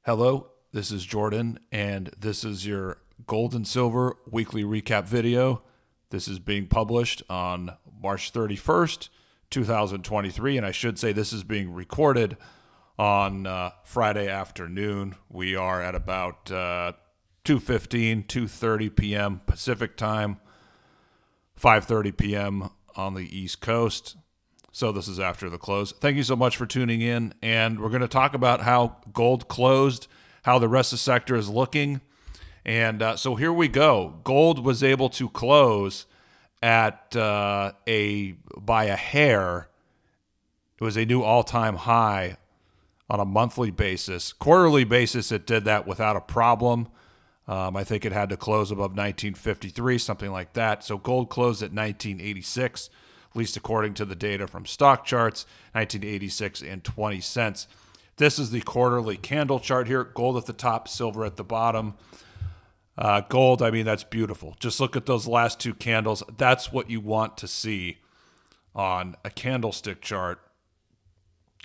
Hello, this is Jordan, and this is your gold and silver weekly recap video. This is being published on March 31st, 2023, and I should say this is being recorded on Friday afternoon. We are at about 2:30 p.m. Pacific time, 5:30 p.m. on the East Coast. So this is after the close. Thank you so much for tuning in, and we're going to talk about how gold closed, how the rest of the sector is looking. And so here we go. Gold was able to close at by a hair. It was a new all-time high on a monthly basis. Quarterly basis, it did that without a problem. I think it had to close above 1953, something like that. So gold closed at 1986, at least according to the data from stock charts, 1986 and 20 cents. This is the quarterly candle chart here. Gold at the top, silver at the bottom. Gold, I mean, that's beautiful. Just look at those last two candles. That's what you want to see on a candlestick chart.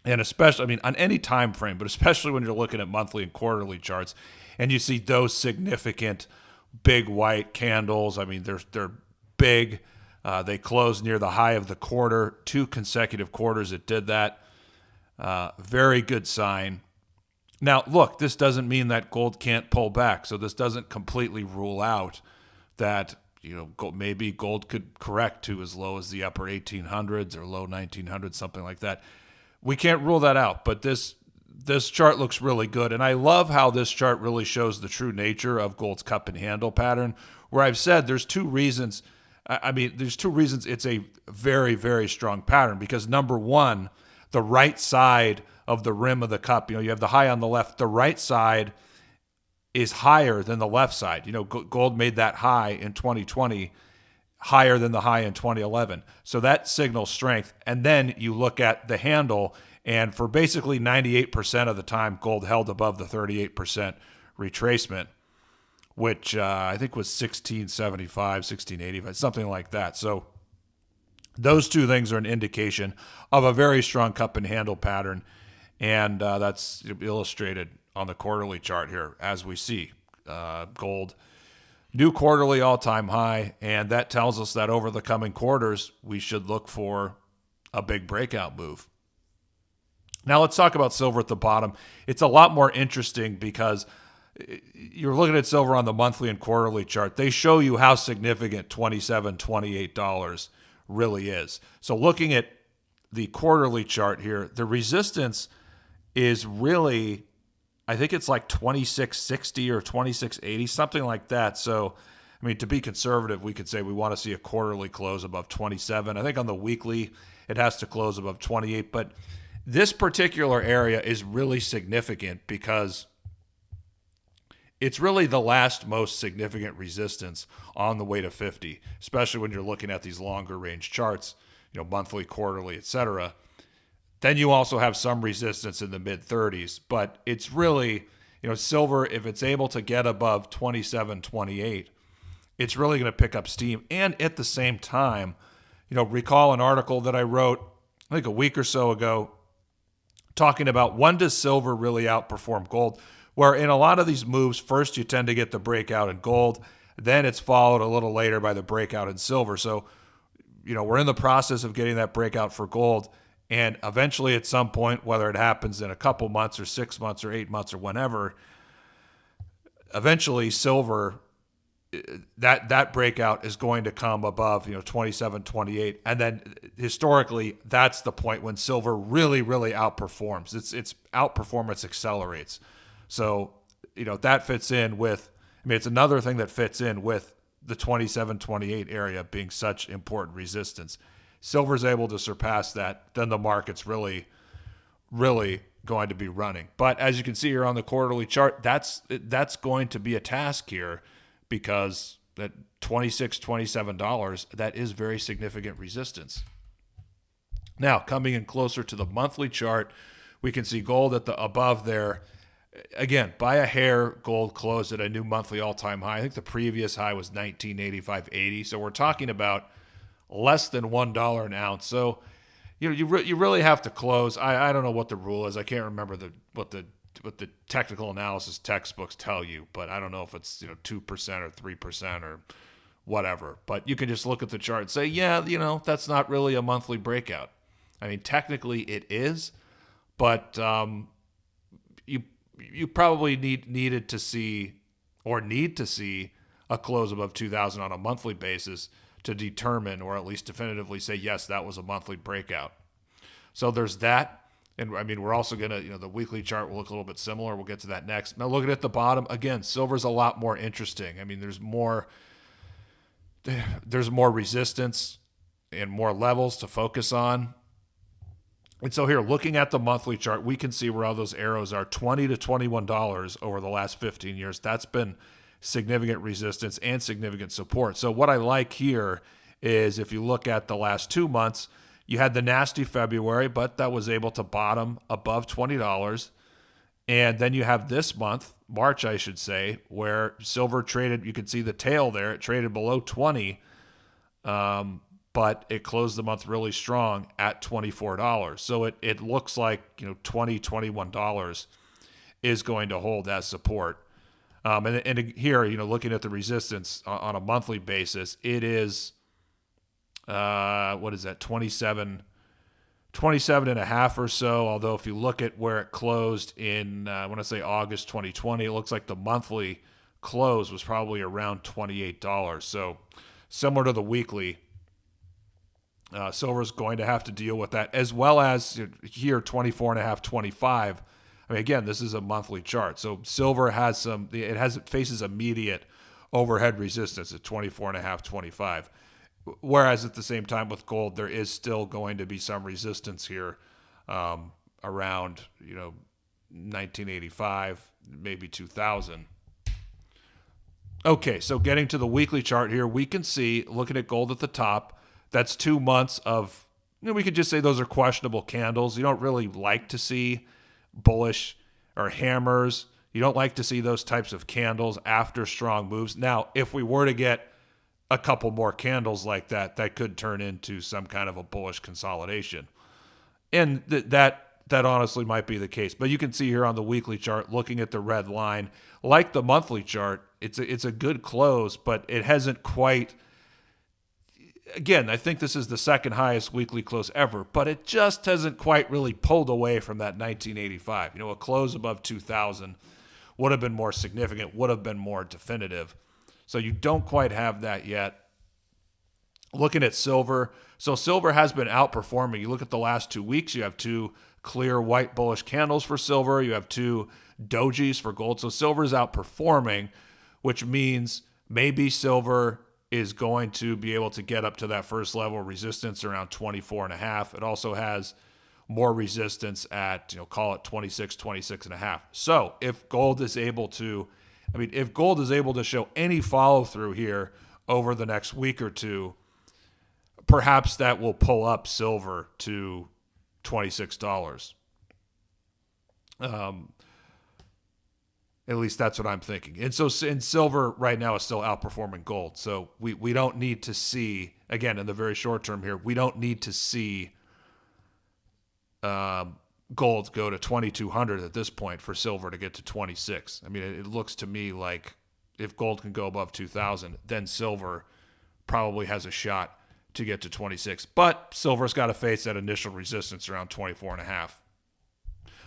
And especially, I mean, on any time frame, but especially when you're looking at monthly and quarterly charts, and you see those significant big white candles. I mean, they're big. They closed near the high of the quarter. 2 consecutive quarters it did that. Very good sign. Now, look, this doesn't mean that gold can't pull back. So this doesn't completely rule out that, maybe gold could correct to as low as the upper 1800s or low 1900s, something like that. We can't rule that out, but this chart looks really good. And I love how this chart really shows the true nature of gold's cup and handle pattern, where I've said there's 2 reasons. There's 2 reasons it's a very, very strong pattern. Because number one, the right side of the rim of the cup, you have the high on the left. The right side is higher than the left side. Gold made that high in 2020 higher than the high in 2011. So that signals strength. And then you look at the handle, and for basically 98% of the time, gold held above the 38% retracement, which I think was 1675, 1685, something like that. So those 2 things are an indication of a very strong cup and handle pattern, and that's illustrated on the quarterly chart here as we see gold new quarterly all-time high, and that tells us that over the coming quarters we should look for a big breakout move. Now let's talk about silver at the bottom. It's a lot more interesting because you're looking at silver on the monthly and quarterly chart. They show you how significant $27, $28 really is. So looking at the quarterly chart here, the resistance is really, I think it's like 2660 or 2680, something like that. So, to be conservative, we could say we want to see a quarterly close above 27. I think on the weekly, it has to close above 28. But this particular area is really significant because it's really the last most significant resistance on the way to 50, especially when you're looking at these longer range charts, monthly, quarterly, etc. Then you also have some resistance in the mid 30s, but it's really, silver, if it's able to get above 27, 28, it's really going to pick up steam. And at the same time, recall an article that I wrote, I think a week or so ago, talking about when does silver really outperform gold, where in a lot of these moves, first you tend to get the breakout in gold, then it's followed a little later by the breakout in silver. So, we're in the process of getting that breakout for gold. And eventually at some point, whether it happens in a couple months or 6 months or 8 months or whenever, eventually silver, that breakout is going to come above, 27, 28. And then historically, that's the point when silver really, really outperforms. Its outperformance accelerates. So, that fits in with, it's another thing that fits in with the 27, 28 area being such important resistance. Silver's able to surpass that, then the market's really, really going to be running. But as you can see here on the quarterly chart, that's going to be a task here because that $26, $27, that is very significant resistance. Now, coming in closer to the monthly chart, we can see gold at the above there. Again, by a hair, gold closed at a new monthly all-time high. I think the previous high was 1985.80. So we're talking about less than $1 an ounce. So, you really have to close. I don't know what the rule is. I can't remember what the what the technical analysis textbooks tell you, but I don't know if it's 2% or 3% or whatever. But you can just look at the chart and say, yeah, that's not really a monthly breakout. I mean, technically it is, but you probably need to see a close above 2,000 on a monthly basis to determine, or at least definitively say, yes, that was a monthly breakout. So there's that. And I mean, we're also going to, the weekly chart will look a little bit similar. We'll get to that next. Now, looking at the bottom, again, silver's a lot more interesting. I mean, there's more resistance and more levels to focus on. And so here, looking at the monthly chart, we can see where all those arrows are, $20 to $21 over the last 15 years. That's been significant resistance and significant support. So what I like here is if you look at the last 2 months, you had the nasty February, but that was able to bottom above $20. And then you have this month, March, I should say, where silver traded, you can see the tail there, it traded below 20, but it closed the month really strong at $24. So it looks like, $20, $21 is going to hold as support. And here, looking at the resistance on a monthly basis, it is, what is that, 27 and a half or so. Although if you look at where it closed in, I want to say August 2020, it looks like the monthly close was probably around $28. So similar to the weekly, silver's going to have to deal with that, as well as here, 24 and a half, 25. I mean, again, this is a monthly chart. So silver faces immediate overhead resistance at 24 and a half, 25. Whereas at the same time with gold, there is still going to be some resistance here around, 1985, maybe 2000. Okay, so getting to the weekly chart here, we can see, looking at gold at the top, that's 2 months of, we could just say those are questionable candles. You don't really like to see bullish or hammers. You don't like to see those types of candles after strong moves. Now, if we were to get a couple more candles like that, that could turn into some kind of a bullish consolidation. And that honestly might be the case. But you can see here on the weekly chart, looking at the red line, like the monthly chart, it's a good close, but it hasn't quite. Again, I think this is the second highest weekly close ever, but it just hasn't quite really pulled away from that 1985. A close above 2,000 would have been more significant, would have been more definitive. So you don't quite have that yet. Looking at silver, so silver has been outperforming. You look at the last 2 weeks, you have 2 clear white bullish candles for silver. You have 2 dojis for gold. So silver is outperforming, which means maybe silver is going to be able to get up to that first level resistance around 24 and a half. It also has more resistance at, call it 26 and a half. So if gold is able to show any follow through here over the next week or two, perhaps that will pull up silver to $26. At least that's what I'm thinking. And silver right now is still outperforming gold. So we don't need to see, again, in the very short term here, we don't need to see gold go to 2,200 at this point for silver to get to 26. I mean, it looks to me like if gold can go above 2,000, then silver probably has a shot to get to 26. But silver's got to face that initial resistance around 24 and a half.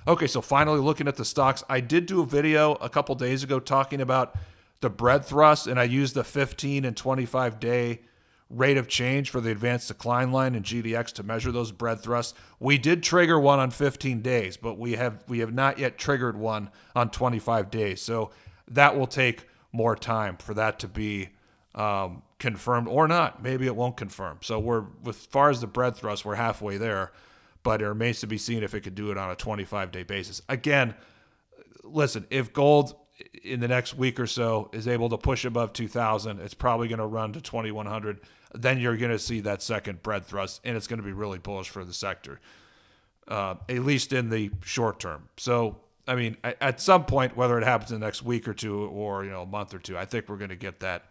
Okay, so finally looking at the stocks, I did do a video a couple days ago talking about the bread thrust, and I used the 15 and 25 day rate of change for the advanced decline line in GDX to measure those bread thrusts. We did trigger one on 15 days, but we have not yet triggered one on 25 days. So that will take more time for that to be confirmed or not. Maybe it won't confirm. So as far as the bread thrust, we're halfway there. But it remains to be seen if it could do it on a 25-day basis. Again, listen, if gold in the next week or so is able to push above 2,000, it's probably going to run to 2,100. Then you're going to see that second bread thrust, and it's going to be really bullish for the sector, at least in the short term. So, I mean, at some point, whether it happens in the next week or two or a month or two, I think we're going to get that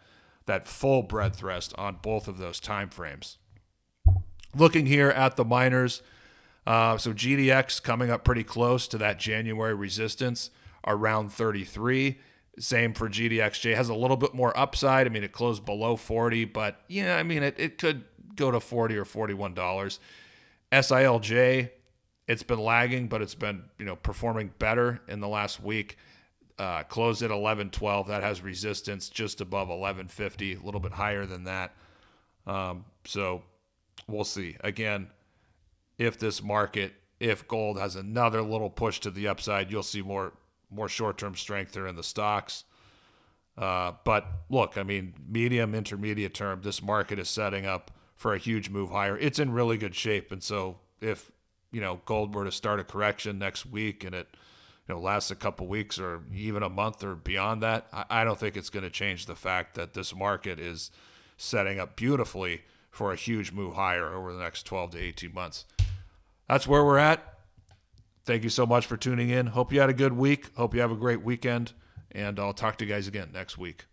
full bread thrust on both of those time frames. Looking here at the miners, So GDX coming up pretty close to that January resistance around 33. Same for GDXJ. Has a little bit more upside. I mean, it closed below 40, but yeah, I mean, it could go to 40 or $41. SILJ, it's been lagging, but it's been performing better in the last week. Closed at 11.12. That has resistance just above 11.50, a little bit higher than that. So we'll see. Again, if gold has another little push to the upside, you'll see more short-term strength there in the stocks. But look, I mean, medium, intermediate term, this market is setting up for a huge move higher. It's in really good shape. And so if, gold were to start a correction next week and it, lasts a couple weeks or even a month or beyond that, I don't think it's going to change the fact that this market is setting up beautifully for a huge move higher over the next 12 to 18 months. That's where we're at. Thank you so much for tuning in. Hope you had a good week. Hope you have a great weekend. And I'll talk to you guys again next week.